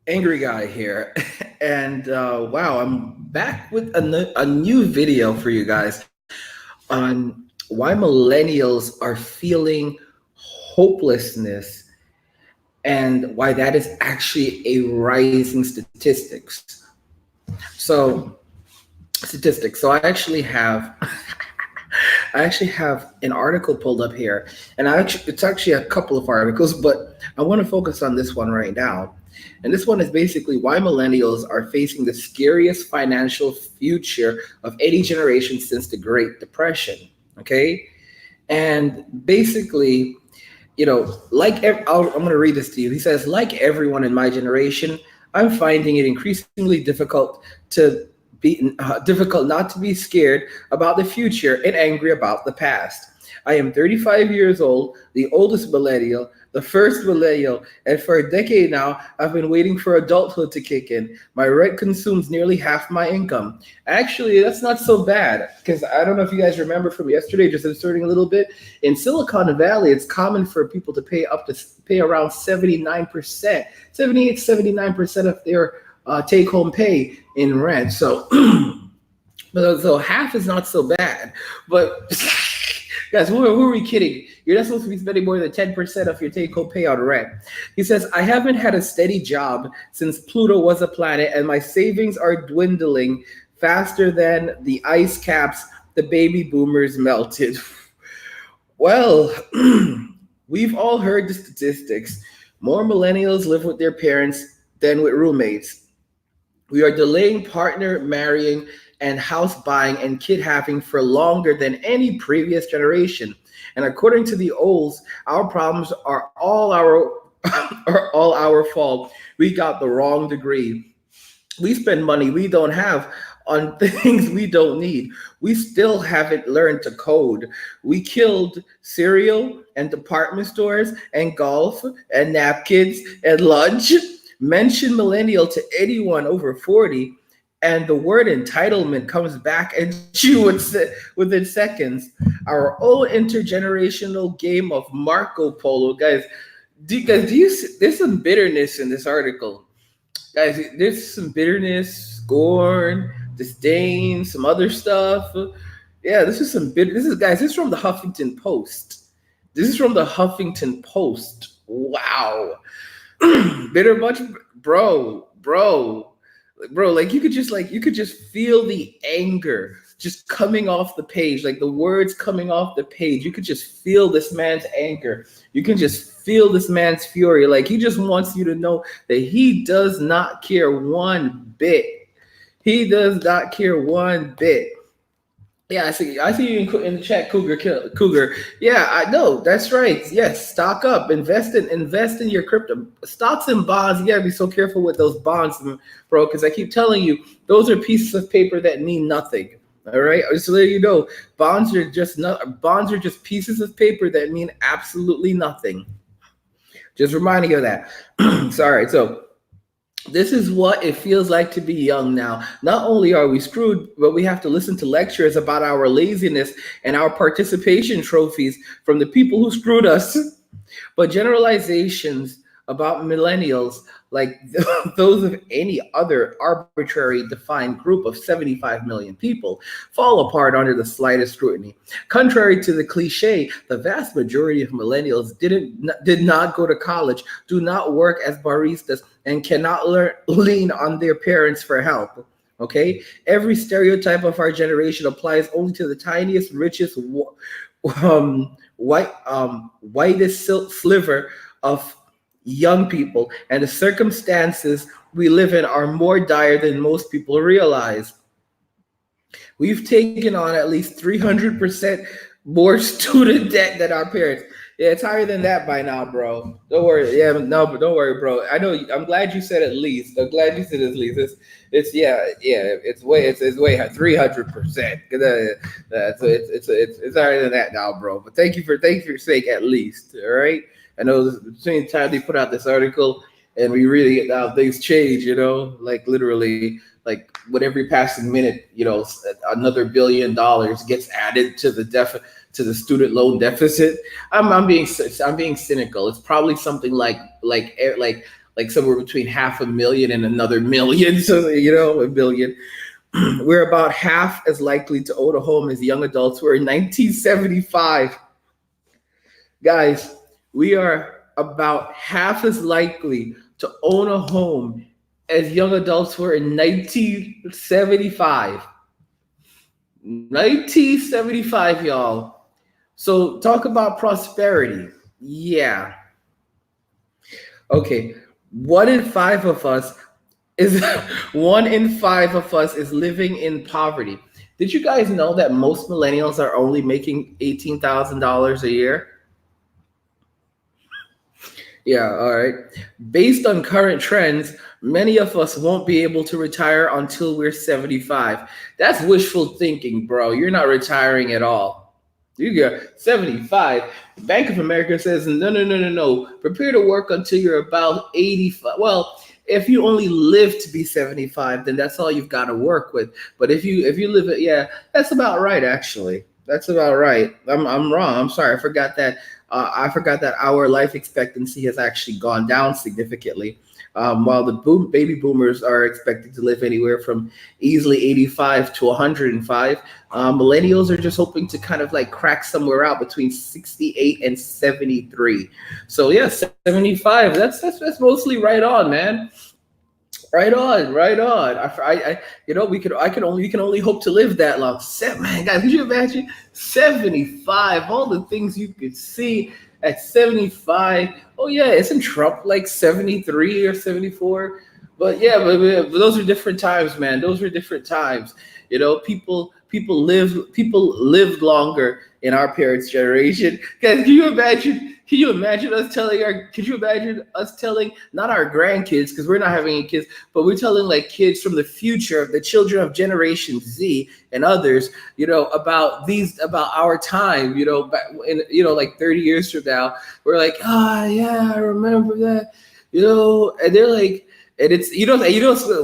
Angry Guy here. And wow, I'm back with a new video for you guys on why millennials are feeling hopelessness and why that is actually a rising So, statistics. So I actually have an article pulled up here, and it's actually a couple of articles, but I want to focus on this one right now. And this one is basically why millennials are facing the scariest financial future of any generation since the Great Depression. Okay, and basically, I'm going to read this to you. He says, like everyone in my generation, I'm finding it increasingly difficult not to be scared about the future and angry about the past. I am 35 years old, the oldest millennial, the first millennial, and for a decade now, I've been waiting for adulthood to kick in. My rent consumes nearly half my income. Actually, that's not so bad because I don't know if you guys remember from yesterday, just inserting a little bit. In Silicon Valley, it's common for people to pay around 79%, 78, 79% of their take home pay in rent. So, so half is not so bad. But guys, who are we kidding? You're not supposed to be spending more than 10% of your take home pay on rent. He says, I haven't had a steady job since Pluto was a planet, and my savings are dwindling faster than the ice caps the baby boomers melted. Well, we've all heard the statistics. More millennials live with their parents than with roommates. We are delaying partner marrying and house buying and kid having for longer than any previous generation. And according to the olds, our problems are all our are all our fault. We got the wrong degree. We spend money we don't have on things we don't need. We still haven't learned to code. We killed cereal and department stores and golf and napkins and lunch. Mention millennial to anyone over 40, and the word entitlement comes back at you within seconds. Our own intergenerational game of Marco Polo, guys. There's some bitterness in this article, guys. There's some bitterness, scorn, disdain, some other stuff. Yeah, this is some bitter. This is guys. This is from the Huffington Post. This is from the Huffington Post. Wow. Bitter much, bro, like you could just feel the anger just coming off the page, like the words coming off the page. You could just feel this man's anger. You can just feel this man's fury. Like he just wants you to know that he does not care one bit. He does not care one bit. Yeah, I see you in the chat, Cougar. Yeah, I know. That's right. Yes, stock up, invest in your crypto stocks and bonds. You gotta be so careful with those bonds, bro, because I keep telling you, those are pieces of paper that mean nothing. All right, just to let you know, bonds are just pieces of paper that mean absolutely nothing. Just reminding you of that. Sorry. So this is what it feels like to be young now. Not only are we screwed, but we have to listen to lectures about our laziness and our participation trophies from the people who screwed us. But generalizations about millennials, like those of any other arbitrary defined group of 75 million people, fall apart under the slightest scrutiny. Contrary to the cliche, the vast majority of millennials did not go to college, do not work as baristas, and cannot lean on their parents for help. Okay, every stereotype of our generation applies only to the tiniest, richest, whitest sliver of young people, and the circumstances we live in are more dire than most people realize. We've taken on at least 300% more student debt than our parents. Yeah, it's higher than that by now, bro. Don't worry. Yeah, no, but don't worry, bro. I know. I'm glad you said at least. I'm glad you said at least. It's yeah. It's way 300%. So it's higher than that now, bro. But thank you for your sake at least. All right. I know between the time they put out this article and we really things change. Like literally, like with every passing minute, another $1 billion gets added to the student loan deficit. I'm being cynical. It's probably something like like somewhere between 500,000 and another million. So, a billion. We're about half as likely to own a home as young adults were in 1975. Guys, we are about half as likely to own a home as young adults were in 1975. 1975, y'all. So talk about prosperity. Yeah. Okay. One in five of us is one in five of us is living in poverty. Did you guys know that most millennials are only making $18,000 a year? Yeah, all right. Based on current trends, many of us won't be able to retire until we're 75. That's wishful thinking, bro. You're not retiring at all. You got 75. Bank of America says, no, no, no, no, no. Prepare to work until you're about 85. Well, if you only live to be 75, then that's all you've got to work with. But if you live it, yeah, that's about right, actually. That's about right. I'm wrong. I'm sorry. I forgot that our life expectancy has actually gone down significantly. While the baby boomers are expected to live anywhere from easily 85 to 105, millennials are just hoping to kind of like crack somewhere out between 68 and 73. So yeah, 75. That's mostly right on, man. Right on, right on. We can only hope to live that long. Man, guys, could you imagine 75? All the things you could see at 75. Oh yeah, isn't Trump like 73 or 74? But yeah, but those are different times, man. Those are different times. People lived longer in our parents' generation. Guys, can you imagine? Could you imagine us telling not our grandkids, because we're not having any kids, but we're telling like kids from the future, the children of Generation Z and others, about our time, back in, like 30 years from now, we're like, yeah, I remember that, and they're like, and it's,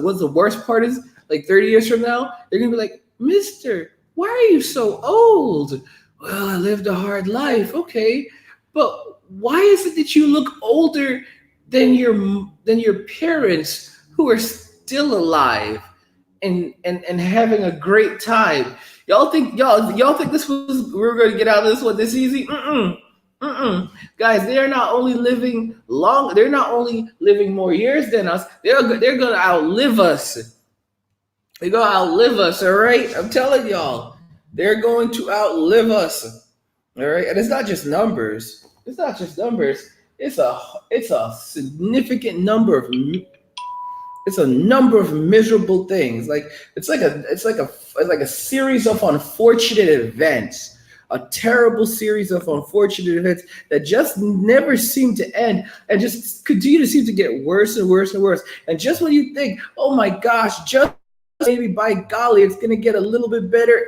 what's the worst part is, like 30 years from now, they're gonna be like, Mister, why are you so old? Well, I lived a hard life. Okay, but why is it that you look older than your parents who are still alive and having a great time? Y'all think we were going to get out of this one this easy? Guys, they are not only living long, they're not only living more years than us, they're going to outlive us. They're going to outlive us, all right? I'm telling y'all, they're going to outlive us. All right, and it's not just numbers. It's not just numbers. It's a significant number of. It's a number of miserable things. Like it's like a series of unfortunate events. A terrible series of unfortunate events that just never seem to end and just continue to seem to get worse and worse and worse. And just when you think, oh my gosh, just maybe by golly, it's gonna get a little bit better,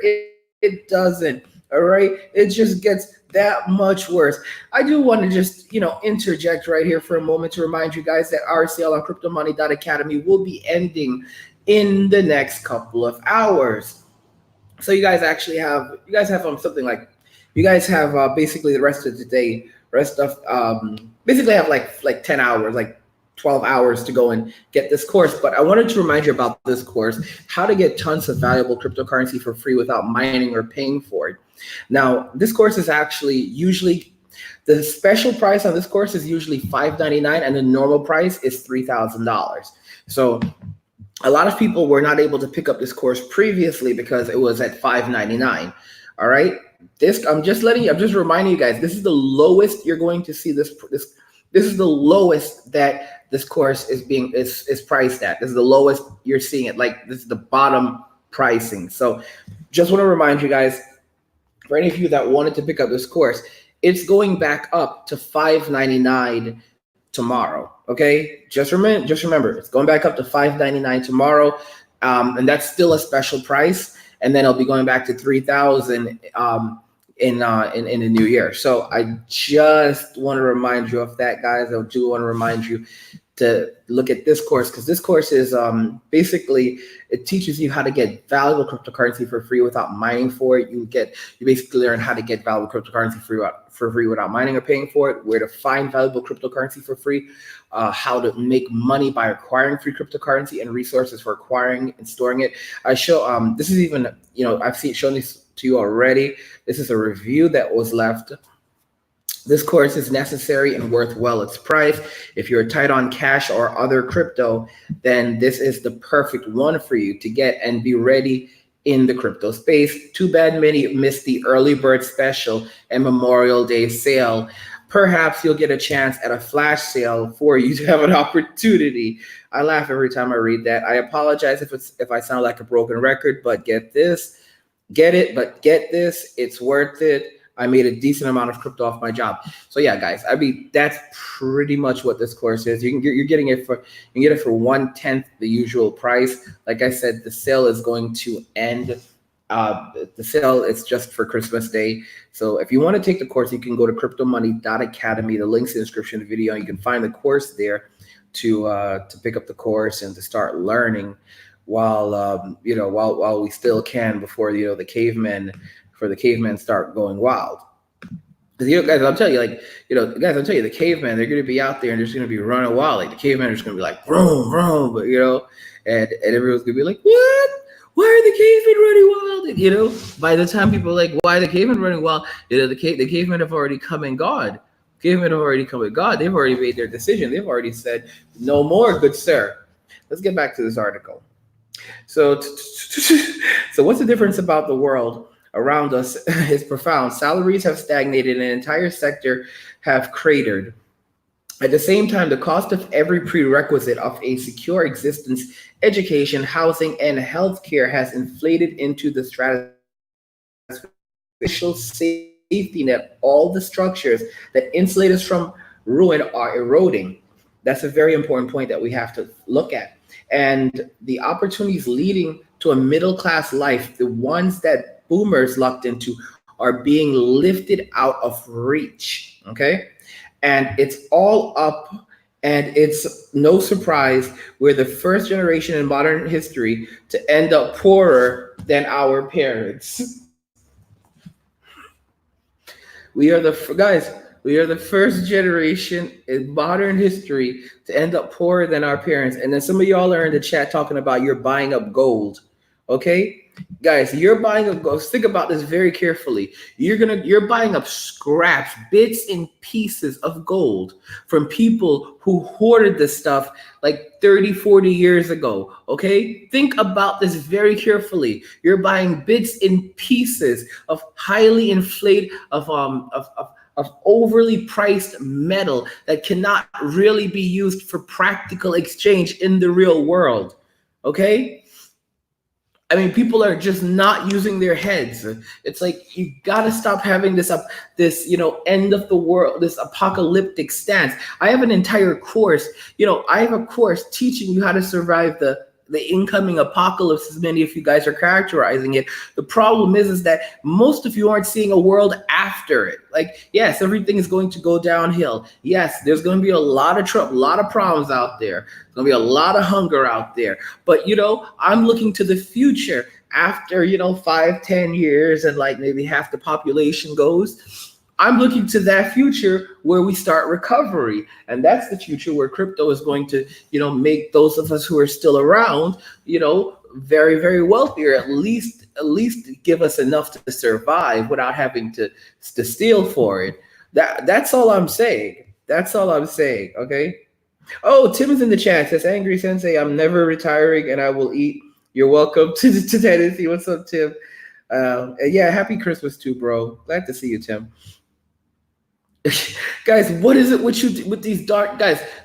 it doesn't. All right, it just gets that much worse. I do want to just, interject right here for a moment to remind you guys that our sale on cryptomoney.academy will be ending in the next couple of hours. So you guys have something like, you guys have basically the rest of the day, basically have like 10 hours, like 12 hours to go and get this course. But I wanted to remind you about this course, how to get tons of valuable cryptocurrency for free without mining or paying for it. Now, this course is actually usually, the special price on this course is usually $599 and the normal price is $3,000. So a lot of people were not able to pick up this course previously because it was at $599. All right. I'm just reminding you guys, this is the lowest you're going to see this is the lowest that this course is priced at. This is the lowest you're seeing it. Like this is the bottom pricing. So just want to remind you guys, for any of you that wanted to pick up this course, it's going back up to $599 tomorrow. Okay, just remember, it's going back up to $599 tomorrow, and that's still a special price. And then it'll be going back to $3,000 in the new year. So I just want to remind you of that, guys. I do want to remind you to look at this course, because this course is basically, it teaches you how to get valuable cryptocurrency for free without mining for it. You basically learn how to get valuable cryptocurrency for free without mining or paying for it, where to find valuable cryptocurrency for free, how to make money by acquiring free cryptocurrency, and resources for acquiring and storing it. I show this is even, I've shown this to you already. This is a review that was left. This course is necessary and worth well its price. If you're tight on cash or other crypto, then this is the perfect one for you to get and be ready in the crypto space. Too bad many missed the early bird special and Memorial Day sale. Perhaps you'll get a chance at a flash sale for you to have an opportunity. I laugh every time I read that. I apologize if I sound like a broken record, but get this. Get it, but get this. It's worth it. I made a decent amount of crypto off my job. So yeah, guys, that's pretty much what this course is. You're getting it for 1/10 the usual price. Like I said, the sale is going to end. The sale is just for Christmas Day. So if you want to take the course, you can go to cryptomoney.academy. The link's in the description of the video. You can find the course there to pick up the course and to start learning while we still can, before the cavemen start going wild. Because guys, I'll tell you, the cavemen, they're going to be out there and they're just going to be running wild. Like the cavemen are just going to be like, vroom, vroom, but and everyone's going to be like, what? Why are the cavemen running wild? And, by the time people are like, why are the cavemen running wild? The cavemen have already come and gone. Cavemen have already come and gone. They've already made their decision. They've already said, no more, good sir. Let's get back to this article. So what's the difference about the world around us is profound. Salaries have stagnated and an entire sector have cratered. At the same time, the cost of every prerequisite of a secure existence, education, housing, and healthcare has inflated into the stratification safety net. All the structures that insulate us from ruin are eroding. That's a very important point that we have to look at. And the opportunities leading to a middle-class life, the ones that boomers lucked into, are being lifted out of reach, okay? And it's all up, and it's no surprise we're the first generation in modern history to end up poorer than our parents. We are the first generation in modern history to end up poorer than our parents. And then some of y'all are in the chat talking about you're buying up gold. Okay, guys, you're buying up gold. Think about this very carefully. You're buying up scraps, bits and pieces of gold from people who hoarded this stuff like 30, 40 years ago. Okay, think about this very carefully. You're buying bits and pieces of highly inflated, of overly priced metal that cannot really be used for practical exchange in the real world. Okay, I mean, people are just not using their heads. It's like, you got to stop having this end of the world, this apocalyptic stance. I have an entire course, I have a course teaching you how to survive the incoming apocalypse, as many of you guys are characterizing it. The problem is that most of you aren't seeing a world after it. Like, yes, everything is going to go downhill. Yes, there's going to be a lot of trouble, a lot of problems out there. There's going to be a lot of hunger out there. But, I'm looking to the future after, 5-10 years and like maybe half the population goes. I'm looking to that future where we start recovery. And that's the future where crypto is going to, make those of us who are still around, very, very wealthy, or at least give us enough to survive without having to steal for it. That's all I'm saying. That's all I'm saying. Okay. Oh, Tim is in the chat. Says, Angry Sensei, I'm never retiring and I will eat. You're welcome to Tennessee. What's up, Tim? Yeah, happy Christmas too, bro. Glad to see you, Tim. Guys, what is it with these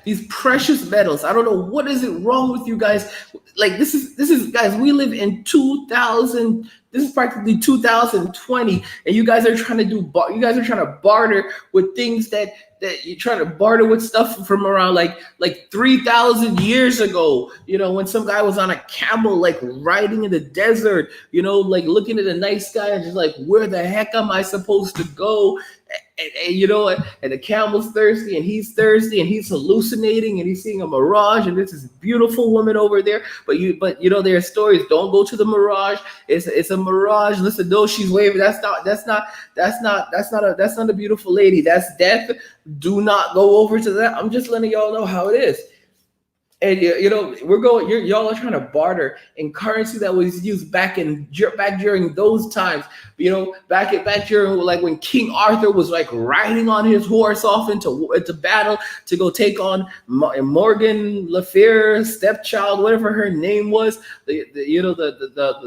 these precious metals? I don't know, what is it wrong with you guys? Like, this is guys, we live in 2000. This is practically 2020, and you guys are trying to barter with things that you're trying to barter with stuff from around like 3,000 years ago. When some guy was on a camel, like riding in the desert, like looking at a night sky and just like, where the heck am I supposed to go? and the camel's thirsty, and he's hallucinating, and he's seeing a mirage, and there's this beautiful woman over there. But there are stories. Don't go to the mirage. It's a mirage. Listen, no, she's waving. That's not a beautiful lady. That's death. Do not go over to that. I'm just letting y'all know how it is. And y'all are trying to barter in currency that was used back during those times. Back during, like, when King Arthur was like riding on his horse off into battle to go take on Morgan Le Fay's stepchild, whatever her name was, the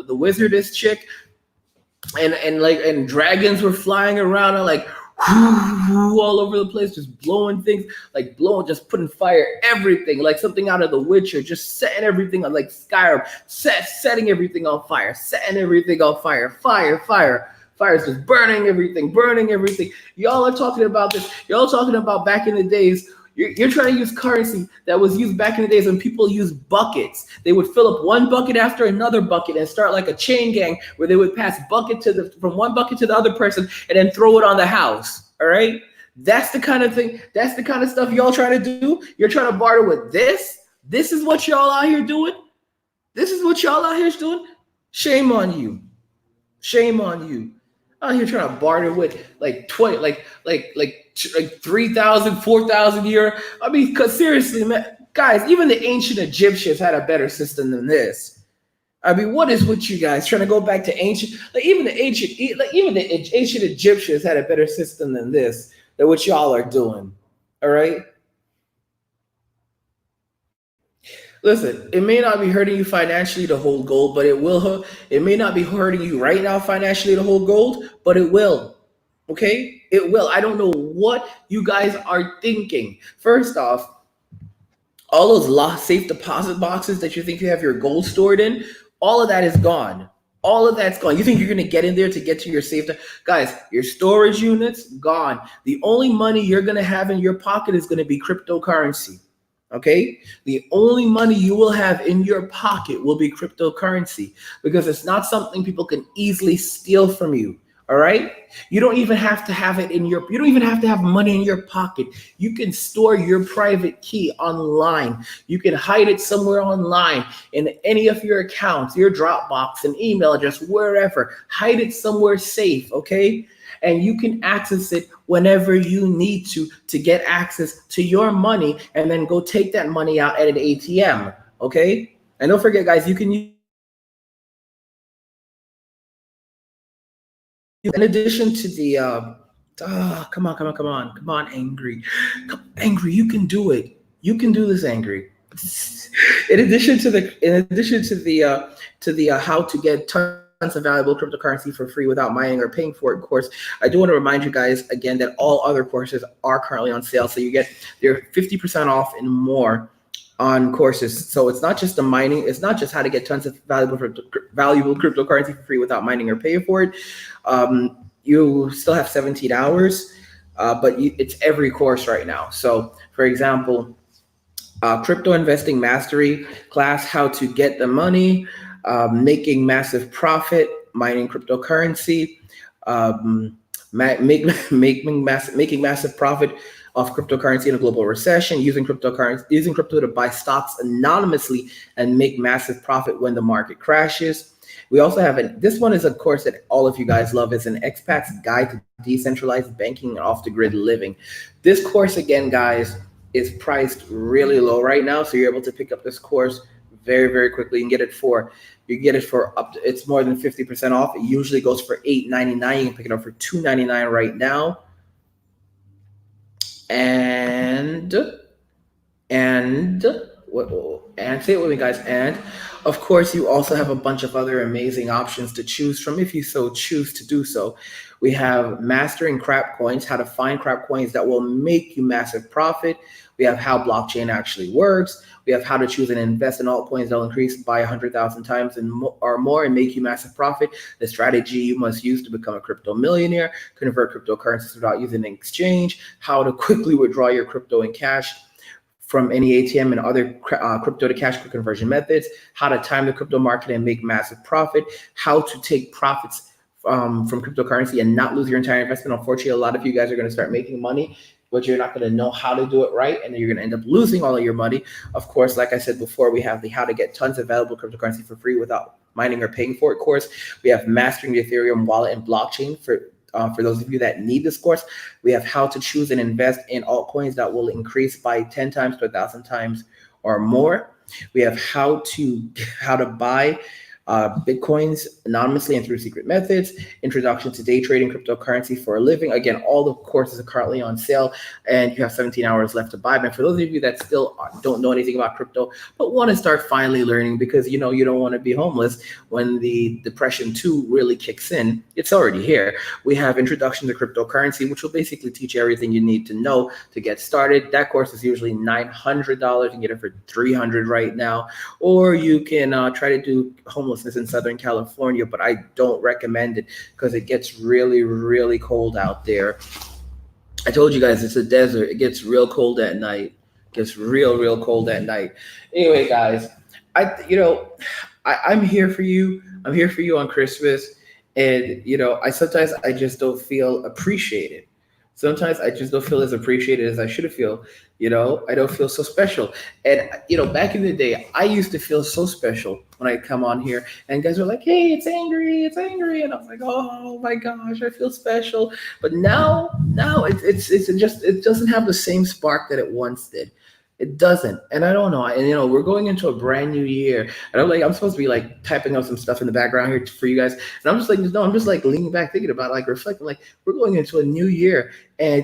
wizardess chick, and dragons were flying around and like all over the place, just blowing things, just putting fire everything, like something out of The Witcher, just setting everything on, like Skyrim, setting everything on fire, fire is just burning everything. Y'all are talking about this. Y'all talking about back in the days. You're trying to use currency that was used back in the days when people used buckets. They would fill up one bucket after another bucket and start like a chain gang where they would pass from one bucket to the other person and then throw it on the house. All right? That's the kind of thing. That's the kind of stuff y'all trying to do. You're trying to barter with this. This is what y'all out here doing. Shame on you. Out here trying to barter with like 3,000, 4,000 euro. I mean, because seriously, man, guys, even the ancient Egyptians had a better system than this. I mean, what is with you guys trying to go back to ancient? Even the ancient Egyptians had a better system than this. Than what y'all are doing. All right. Listen, it may not be hurting you financially to hold gold, but it will. It may not be hurting you right now financially to hold gold, but it will. Okay? It will. I don't know what you guys are thinking. First off, all those safe deposit boxes that you think you have your gold stored in, all of that is gone. All of that's gone. You think you're going to get in there to get to your safe? Guys, your storage units, gone. The only money you're going to have in your pocket is going to be cryptocurrency. Okay, the only money you will have in your pocket will be cryptocurrency because it's not something people can easily steal from you. All right, you don't even have to have it you don't even have to have money in your pocket. You can store your private key online. You can hide it somewhere online in any of your accounts, your Dropbox, an email address, wherever. Hide it somewhere safe. Okay. And you can access it whenever you need to get access to your money and then go take that money out at an ATM, okay? And don't forget, guys, you can use, in addition to the, come on, Angry. Angry, you can do it. You can do this, Angry. In addition to the how to get tons of valuable cryptocurrency for free without mining or paying for it course, I do want to remind you guys again that all other courses are currently on sale. So they're 50% off and more on courses. So it's not just the mining, it's not just how to get tons of valuable cryptocurrency for free without mining or paying for it. You still have 17 hours, but it's every course right now. So for example, crypto investing mastery class, how to get the money, making massive profit, mining cryptocurrency, making massive profit off cryptocurrency in a global recession, using crypto to buy stocks anonymously and make massive profit when the market crashes. We also have this one is a course that all of you guys love. It's an expat's guide to decentralized banking and off the grid living. This course, again, guys, is priced really low right now. So you're able to pick up this course very, very quickly. You can get it for up to, it's more than 50% off. It usually goes for $8.99. You can pick it up for $2.99 right now. And say it with me, guys. And of course, you also have a bunch of other amazing options to choose from if you so choose to do so. We have mastering crap coins, how to find crap coins that will make you massive profit. We have how blockchain actually works. We have how to choose and invest in altcoins that will increase by 100,000 times or more and make you massive profit. The strategy you must use to become a crypto millionaire, convert cryptocurrencies without using an exchange, how to quickly withdraw your crypto in cash from any ATM and other crypto to cash conversion methods, how to time the crypto market and make massive profit, how to take profits from cryptocurrency and not lose your entire investment. Unfortunately, a lot of you guys are going to start making money, but you're not going to know how to do it right, and then you're going to end up losing all of your money. Of course, like I said before, we have the how to get tons of valuable cryptocurrency for free without mining or paying for it course. We have mastering the Ethereum wallet and blockchain for those of you that need this course. We have how to choose and invest in altcoins that will increase by 10 times to 1,000 times or more. We have how to buy Bitcoins anonymously and through secret methods, introduction to day trading cryptocurrency for a living. Again, all the courses are currently on sale, and you have 17 hours left to buy them. For those of you that still don't know anything about crypto, but want to start finally learning, because you don't want to be homeless when the Depression 2 really kicks in, it's already here. We have introduction to cryptocurrency, which will basically teach you everything you need to know to get started. That course is usually $900. You can get it for $300 right now, or you can try to do homelessness in Southern California, but I don't recommend it because it gets really, really cold out there. I told you guys it's a desert. It gets real cold at night. It gets real cold at night. Anyway, guys, I'm here for you. I'm here for you on Christmas, and sometimes I just don't feel appreciated. Sometimes I just don't feel as appreciated as I should feel. I don't feel so special. And back in the day, I used to feel so special when I come on here, and guys were like, "Hey, it's angry," and I was like, "Oh my gosh, I feel special." But now it doesn't have the same spark that it once did. It doesn't, and I don't know. And we're going into a brand new year, and I'm supposed to be like typing up some stuff in the background here for you guys, and I'm just like, no, I'm just like leaning back, thinking about, like, reflecting, like, we're going into a new year, and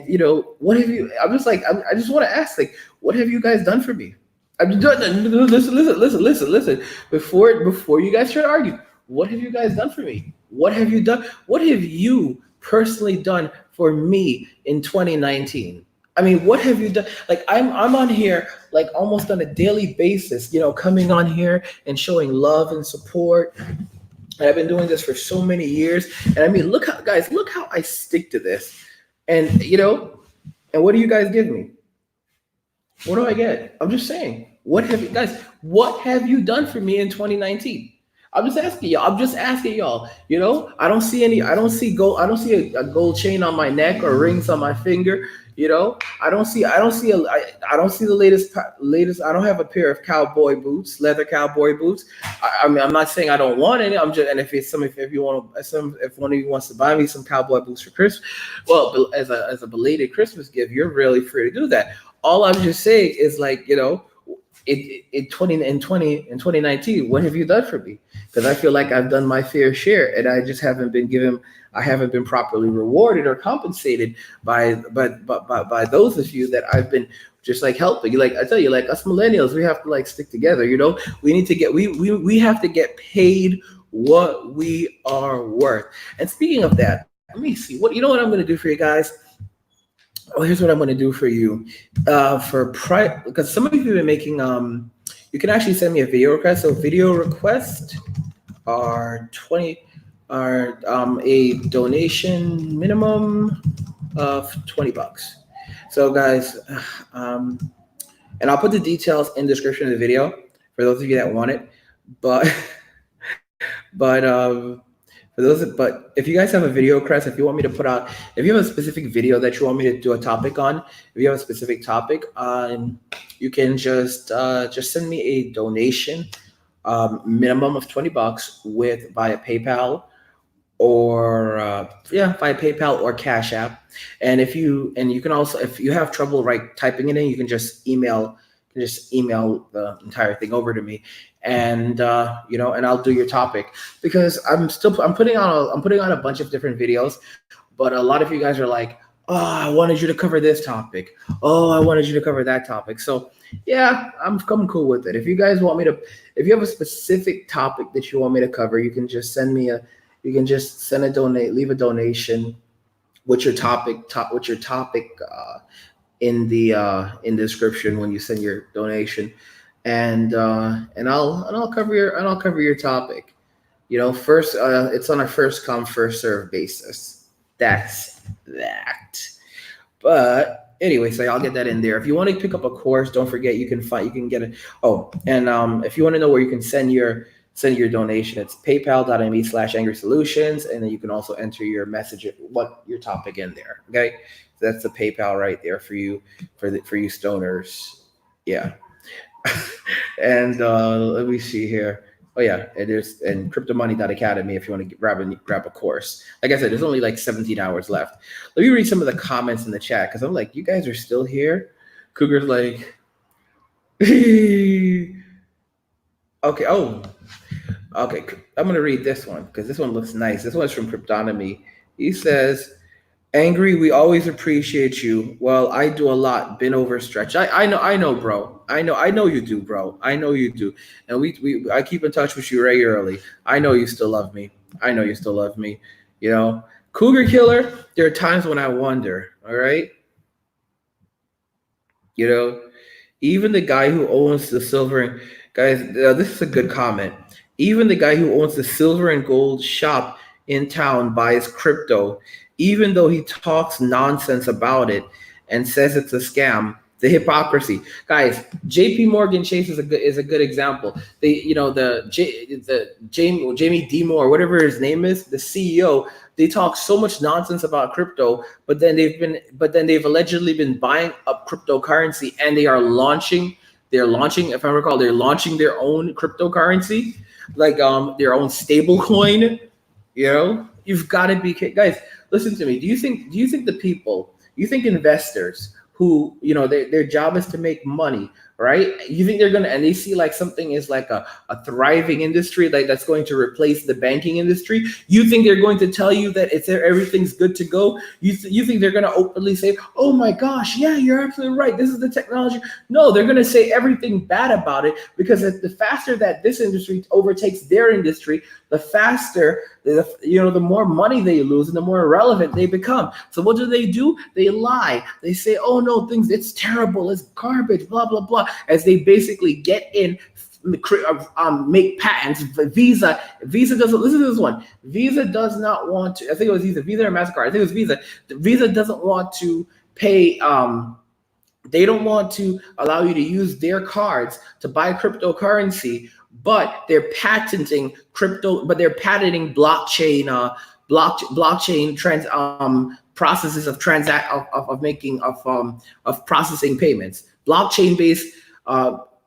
what have you? I'm just like, I just want to ask, like, what have you guys done for me? Listen. Before you guys try to argue, what have you guys done for me? What have you done? What have you personally done for me in 2019? I mean, what have you done? Like, I'm on here like almost on a daily basis, coming on here and showing love and support. And I've been doing this for so many years. And I mean, look how I stick to this. And and what do you guys give me? What do I get? I'm just saying, what have you done for me in 2019? I'm just asking y'all. I don't see gold. I don't see a gold chain on my neck or rings on my finger. I don't see the latest. I don't have a pair of leather cowboy boots. I mean, I'm not saying I don't want any. I'm just, and if one of you wants to buy me some cowboy boots for Christmas, well, as a belated Christmas gift, you're really free to do that. All I'm just saying is, like, in 2019, what have you done for me? Because I feel like I've done my fair share, and I just haven't been properly rewarded or compensated by those of you that I've been just like helping. Like I tell you, like us millennials, we have to like stick together. We need to we have to get paid what we are worth. And speaking of that, let me see what I'm going to do for you guys. Oh, here's what I'm going to do for you. Because some of you have been making you can actually send me a video request. So video requests are a donation minimum of $20. So guys, and I'll put the details in the description of the video for those of you that want it. But but if you guys have a video request, if you want me to if you have a specific video that you want me to do a topic on, if you have a specific topic, you can just send me a donation minimum of $20 via PayPal or via PayPal or Cash App. And you can also, if you have trouble typing it in, you can just email the entire thing over to me, and and I'll do your topic, because I'm putting on a bunch of different videos, but a lot of you guys are like, "Oh, I wanted you to cover this topic. Oh, I wanted you to cover that topic." So yeah, I'm cool with it. If you guys want me to, if you have a specific topic that you want me to cover, you can just leave a donation with your topic in the description when you send your donation, and I'll cover your topic. First, it's on a first come first serve basis. That's that. But anyway, so I'll get that in there. If you want to pick up a course, don't forget you can get it. Oh, and if you want to know where you can send your send your donation. It's paypal.me/angry solutions, and then you can also enter your message, what your topic in there. Okay, so that's the PayPal right there for you, for you stoners. Yeah. And let me see here. Oh yeah, it is. And cryptomoney.academy if you want to grab a course. Like I said, there's only like 17 hours left. Let me read some of the comments in the chat, because I'm like, you guys are still here. Cougar's like, okay. Oh, okay. I'm gonna read this one because this one looks nice. This one's from Cryptonomy. He says, Angry, we always appreciate you. Well, I do a lot. Been overstretched. I know, bro. I know you do, bro. I know you do. And I keep in touch with you regularly. I know you still love me. I know you still love me. You know, Cougar Killer. There are times when I wonder. All right. You know, even the guy who owns the silver and guys, this is a good comment. Even the guy who owns the silver and gold shop in town buys crypto, even though he talks nonsense about it and says it's a scam. The hypocrisy, guys. J.P. Morgan Chase is a good example. The Jamie Dimore, whatever his name is, the CEO. They talk so much nonsense about crypto, but then they've allegedly been buying up cryptocurrency, and they're launching, if I recall, they're launching their own cryptocurrency, like their own stable coin. You know, you've got to be, guys, listen to me. Do you think investors who, their job is to make money, right? You think they're going to, and they see like something is like a thriving industry, like that's going to replace the banking industry. You think they're going to tell you that everything's good to go? You think they're going to openly say, oh my gosh, yeah, you're absolutely right, this is the technology? No, they're going to say everything bad about it, because the faster that this industry overtakes their industry, the faster, the more money they lose and the more irrelevant they become. So what do? They lie. They say, oh no, it's terrible, it's garbage, blah, blah, blah, as they basically get in, make patents. Visa doesn't, listen to this one. Visa does not want to, I think it was either Visa or MasterCard. I think it was Visa. Visa doesn't want to pay, they don't want to allow you to use their cards to buy cryptocurrency, but they're patenting blockchain, processes of processing payments, blockchain based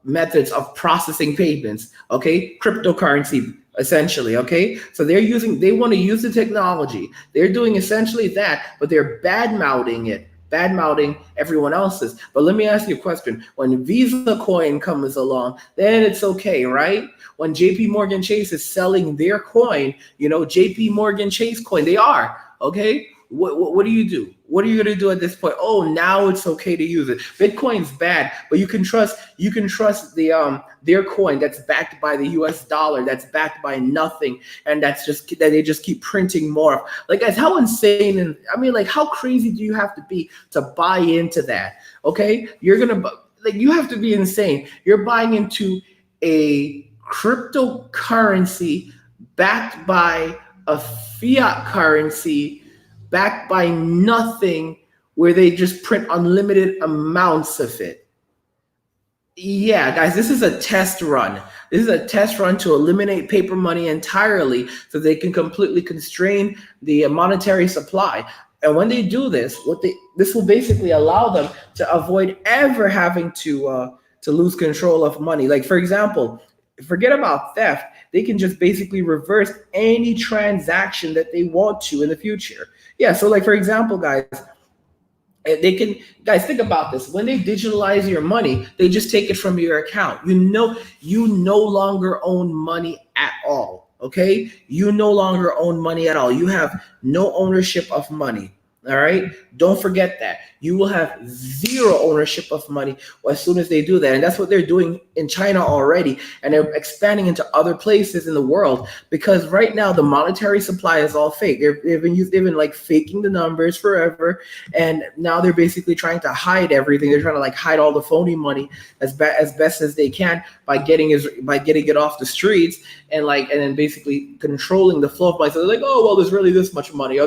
methods of processing payments. Okay, cryptocurrency essentially. Okay, so they want to use the technology. They're doing essentially that, but they're bad-mouthing everyone else's. But let me ask you a question. When Visa coin comes along, then it's okay, right? When JP Morgan Chase is selling their coin, JP Morgan Chase coin, they are, okay? What do you do? What are you going to do at this point? Oh, now it's okay to use it. Bitcoin's bad, but you can trust their coin that's backed by the US dollar, that's backed by nothing, and that they just keep printing more. Like, guys, how insane, and I mean, like, how crazy do you have to be to buy into that? Okay? You have to be insane. You're buying into a cryptocurrency backed by a fiat currency, backed by nothing, where they just print unlimited amounts of it. Yeah, guys, this is a test run. This is a test run to eliminate paper money entirely, so they can completely constrain the monetary supply. And when they do this, this will basically allow them to avoid ever having to lose control of money. Like, for example, forget about theft. They can just basically reverse any transaction that they want to in the future. Yeah, so like, for example, guys, think about this. When they digitalize your money, they just take it from your account. You no longer own money at all, okay? You no longer own money at all. You have no ownership of money, all right? Don't forget that. You will have zero ownership of money as soon as they do that. And that's what they're doing in China already. And they're expanding into other places in the world, because right now the monetary supply is all fake. They've been like faking the numbers forever. And now they're basically trying to hide everything. They're trying to like hide all the phony money as best as they can by getting it off the streets, and then basically controlling the flow of money. So they're like, oh, well, there's really this much money.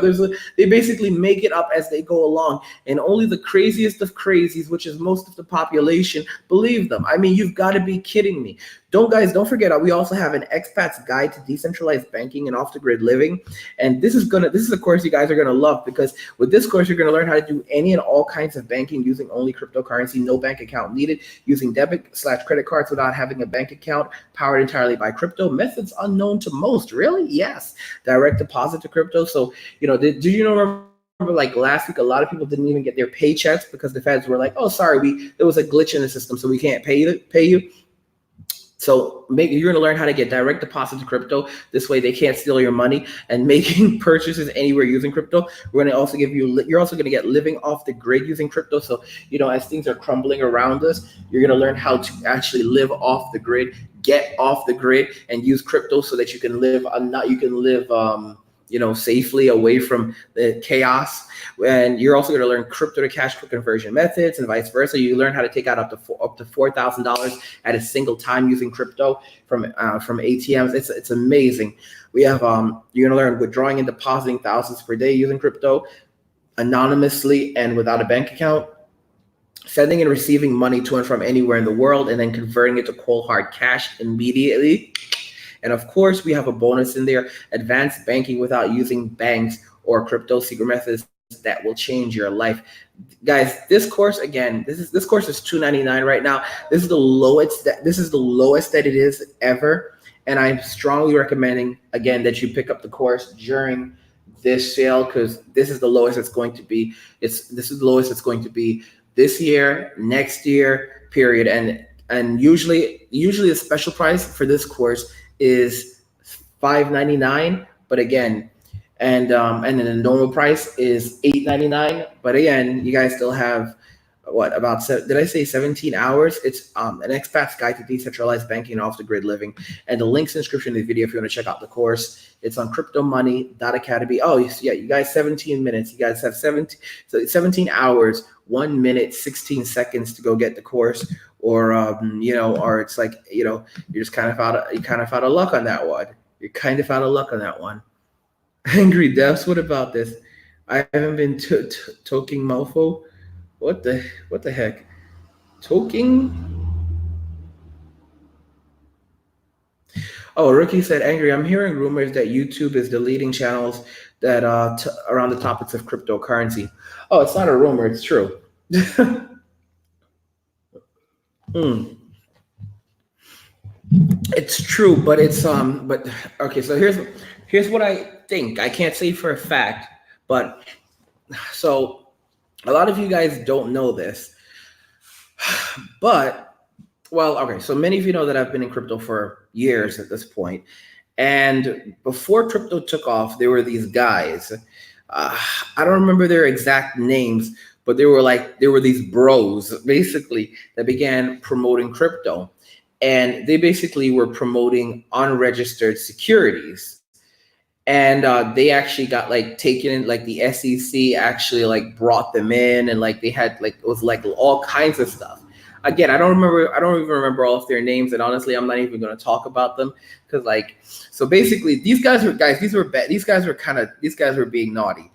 They basically make make it up as they go along, and only the craziest of crazies, which is most of the population, believe them. I mean, you've got to be kidding me. Don't forget, we also have an expat's guide to decentralized banking and off the grid living. And this is a course you guys are gonna love, because with this course, you're gonna learn how to do any and all kinds of banking using only cryptocurrency, no bank account needed, using debit/credit cards without having a bank account, powered entirely by crypto, methods unknown to most. Really? Yes. Direct deposit to crypto. So, did you know, like last week, a lot of people didn't even get their paychecks because the feds were like, oh, sorry, there was a glitch in the system, so we can't pay you. So you're going to learn how to get direct deposit to crypto. This way they can't steal your money, and making purchases anywhere using crypto. We're going to also you're also going to get living off the grid using crypto. So, as things are crumbling around us, you're going to learn how to actually live off the grid, get off the grid, and use crypto so that you can live safely away from the chaos. And you're also going to learn crypto to cash conversion methods and vice versa. You learn how to take out up to $4,000 at a single time using crypto from ATMs. It's amazing. We have you're going to learn withdrawing and depositing thousands per day using crypto anonymously and without a bank account, sending and receiving money to and from anywhere in the world, and then converting it to cold hard cash immediately. And of course, we have a bonus in there: advanced banking without using banks or crypto secret methods that will change your life. Guys, this course, again, this course is $299 right now. This is the lowest that it is ever. And I'm strongly recommending, again, that you pick up the course during this sale, because this is the lowest it's going to be. This is the lowest it's going to be this year, next year, period. And usually the special price for this course is $599, but again, and then the normal price is $899. But again, you guys still have did I say 17 hours? It's an expat's guide to decentralized banking and off the grid living. And the link's in the description of the video if you want to check out the course. It's on cryptomoney.academy. Oh, yeah, you guys, 17 minutes. You guys have 17 hours, 1 minute, 16 seconds to go get the course. Or or it's like, you're just kind of out of luck on that one. You're kind of out of luck on that one. Angry Devs, what about this? I haven't been toking mofo. What the heck? Toking? Oh, Rookie said, Angry, I'm hearing rumors that YouTube is deleting channels that around the topics of cryptocurrency. Oh, it's not a rumor, it's true. It's true, but it's but okay, so here's what I think. I can't say for a fact, but so a lot of you guys don't know this, but okay, so many of you know that I've been in crypto for years at this point. And before crypto took off, there were these guys. I don't remember their exact names, but there were these bros basically that began promoting crypto. And they basically were promoting unregistered securities. And they actually got taken in, the SEC actually brought them in, and they had it was all kinds of stuff. Again, I don't even remember all of their names, and honestly, I'm not even going to talk about them, because so basically these guys were being naughty.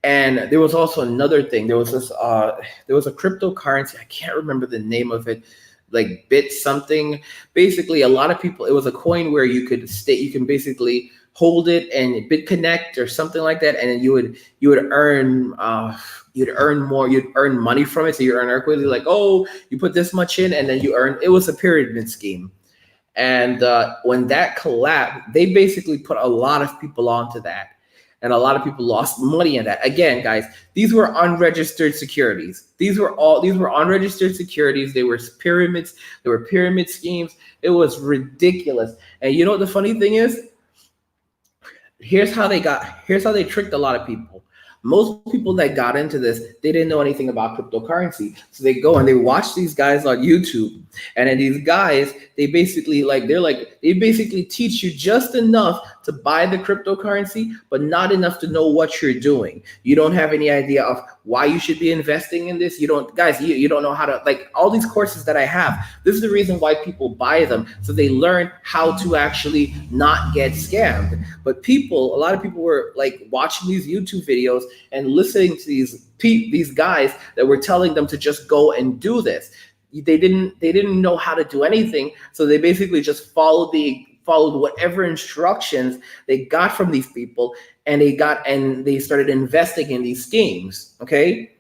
And there was also another thing. There was a cryptocurrency, I can't remember the name of it, bit something. Basically, a lot of people, it was a coin where you can basically hold it and BitConnect or something like that, and then you would earn money from it. So you earn equity, you put this much in and then you earn. It was a pyramid scheme. And when that collapsed, they basically put a lot of people onto that, and a lot of people lost money in that. Again, guys, these were unregistered securities. These were unregistered securities. They were pyramids. They were pyramid schemes. It was ridiculous. And you know what the funny thing is? Here's how they tricked a lot of people. Most people that got into this, they didn't know anything about cryptocurrency. So they go and they watch these guys on YouTube. And then these guys, they basically teach you just enough to buy the cryptocurrency, but not enough to know what you're doing. You don't have any idea of why you should be investing in this. You don't, guys, you don't know how to, like, all these courses that I have, this is the reason why people buy them, so they learn how to actually not get scammed. But a lot of people were like watching these YouTube videos and listening to these guys that were telling them to just go and do this. They didn't know how to do anything, so they basically just followed whatever instructions they got from these people, and they started investing in these schemes. Okay.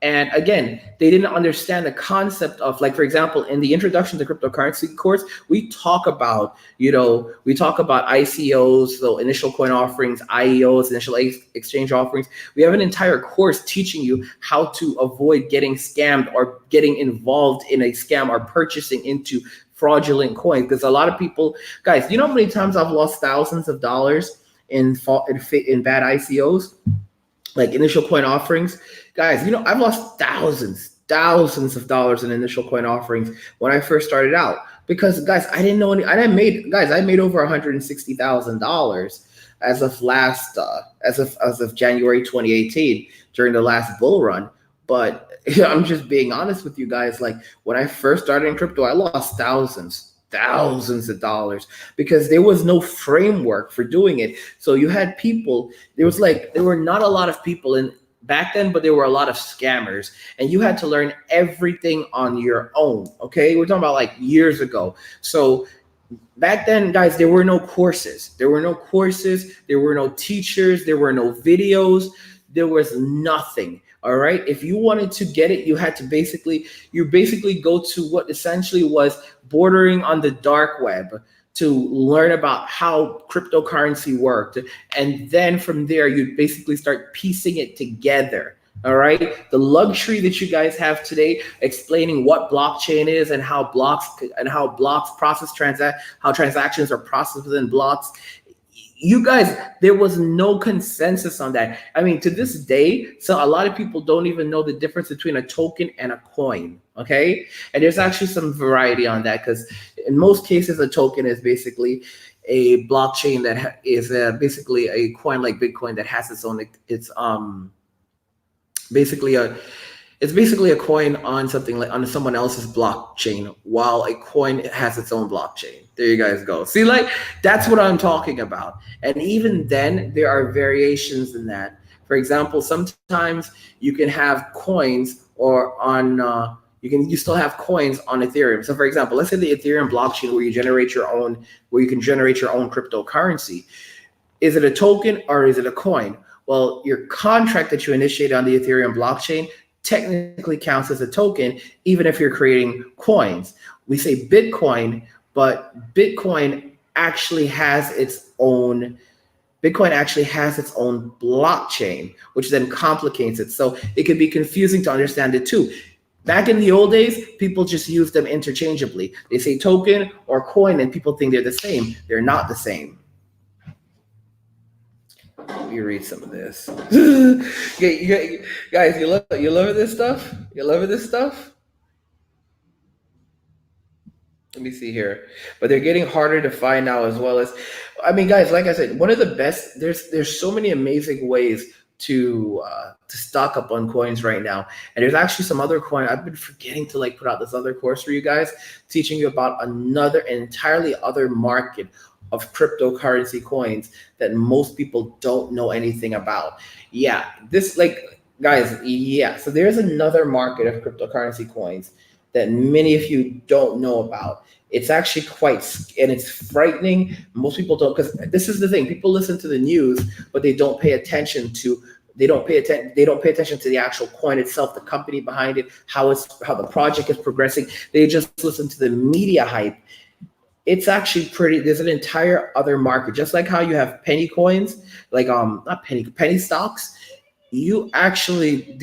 And again, they didn't understand the concept of, like, for example, in the introduction to cryptocurrency course, we talk about ICOs, so initial coin offerings, IEOs, initial exchange offerings. We have an entire course teaching you how to avoid getting scammed or getting involved in a scam or purchasing into fraudulent coins. Because a lot of people, guys, you know how many times I've lost thousands of dollars in bad ICOs, like initial coin offerings? Guys, I've lost thousands of dollars in initial coin offerings when I first started out, because, guys, I didn't know I made over $160,000 as of January 2018 during the last bull run. But I'm just being honest with you guys. Like, when I first started in crypto, I lost thousands of dollars because there was no framework for doing it. So you had people, there were not a lot of people in back then, but there were a lot of scammers, and you had to learn everything on your own. Okay, we're talking about like years ago. So back then, guys, there were no courses, there were no teachers, there were no videos, there was nothing. All right. If you wanted to get it, you had to basically go to what essentially was bordering on the dark web to learn about how cryptocurrency worked. And then from there, you'd basically start piecing it together. All right. The luxury that you guys have today, explaining what blockchain is and how blocks process how transactions are processed within blocks. You guys, there was no consensus on that. I mean, to this day, so a lot of people don't even know the difference between a token and a coin. Okay. And there's actually some variety on that, because in most cases, a token is basically a blockchain that is basically a coin like Bitcoin that has it's basically a coin on something like on someone else's blockchain, while a coin has its own blockchain. There you guys go. See, like, that's what I'm talking about. And even then, there are variations in that. For example, sometimes you can have coins you still have coins on Ethereum. So for example, let's say the Ethereum blockchain where you can generate your own cryptocurrency. Is it a token or is it a coin? Well, your contract that you initiated on the Ethereum blockchain technically counts as a token, even if you're creating coins. We say Bitcoin, but Bitcoin actually has its own blockchain, which then complicates it. So it can be confusing to understand it too. Back in the old days, people just use them interchangeably. They say token or coin, and people think they're the same. They're not the same. Let me read some of this. Guys, you love this stuff? You love this stuff? Let me see here. But they're getting harder to find now, as well as, I mean, guys, like I said, one of the best, there's so many amazing ways to stock up on coins right now. And there's actually some other coin. I've been forgetting to put out this other course for you guys, teaching you about an entirely other market of cryptocurrency coins that most people don't know anything about. Yeah, guys, yeah. So there's another market of cryptocurrency coins that many of you don't know about. It's actually and it's frightening. Most people don't, because this is the thing. People listen to the news, but they don't pay attention to the actual coin itself, the company behind it, how the project is progressing. They just listen to the media hype. It's actually there's an entire other market. Just like how you have penny coins, penny stocks, you actually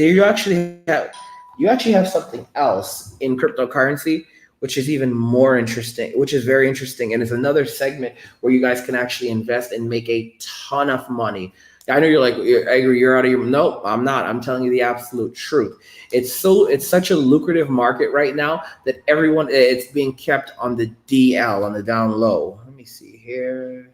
have something else in cryptocurrency, which is even more interesting, which is very interesting. And it's another segment where you guys can actually invest and make a ton of money. I know you're like, you're out of your, no, I'm not. I'm telling you the absolute truth. It's such a lucrative market right now that it's being kept on the DL, on the down low. Let me see here.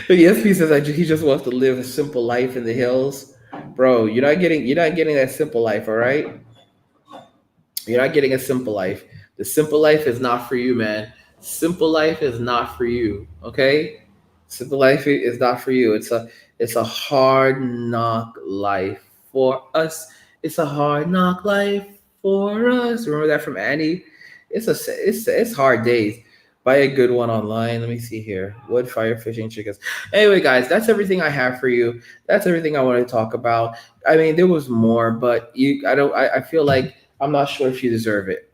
ESP says he just wants to live a simple life in the hills. Bro, you're not getting that simple life, all right? You're not getting a simple life. The simple life is not for you, man. Simple life is not for you. Okay? Simple life is not for you. It's a hard knock life for us. It's a hard knock life for us. Remember that from Annie? It's hard days. Buy a good one online. Let me see here. Wood, fire, fishing, chickens. Anyway, guys, that's everything I have for you. That's everything I want to talk about. I mean, there was more, but I feel like I'm not sure if you deserve it.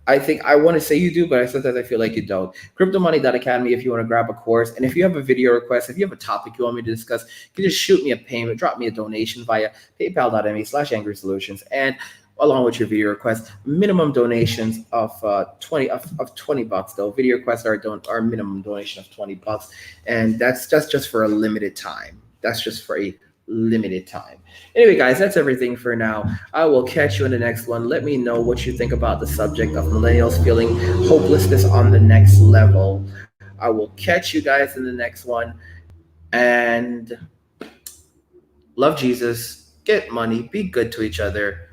I think I want to say you do, but sometimes I feel like you don't. CryptoMoney.academy if you want to grab a course. And if you have a video request, if you have a topic you want me to discuss, you can just shoot me a payment, drop me a donation via paypal.me/angry solutions. And along with your video request, minimum donations of 20 bucks though. Video requests are minimum donation of 20 bucks. And that's just for a limited time. That's just for a limited time. Anyway, guys, that's everything for now. I will catch you in the next one. Let me know what you think about the subject of millennials feeling hopelessness on the next level. I will catch you guys in the next one. And love Jesus, get money, be good to each other.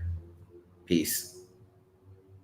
Peace.